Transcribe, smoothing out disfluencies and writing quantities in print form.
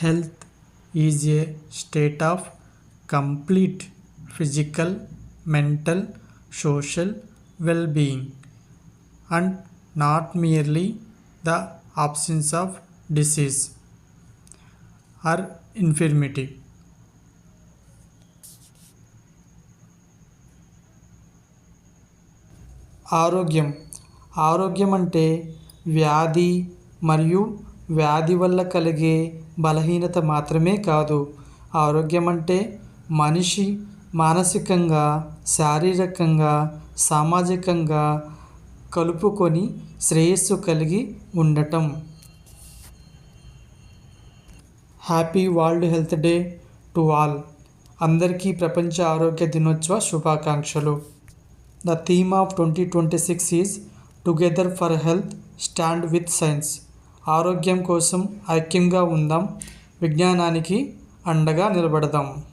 Health is a state of complete physical, mental, social well being and not merely the absence of disease or infirmity. ఆరోగ్యం ఆరోగ్యం అంటే వ్యాధి మరియు వ్యాధి వల్ల కలిగే బలహీనత మాత్రమే కాదు. ఆరోగ్యం అంటే మనిషి మానసికంగా, శారీరకంగా, సామాజికంగా కలుపుకొని శ్రేయస్సు కలిగి ఉండటం. Happy world health day to all. అందరికీ ప్రపంచ ఆరోగ్య దినోత్సవ శుభాకాంక్షలు. The theme of 2026 is Together for Health, Stand with Science. ఆరోగ్యం కోసం ఐక్యంగా ఉందాం, విజ్ఞానానికి అండగా నిలబడదాం.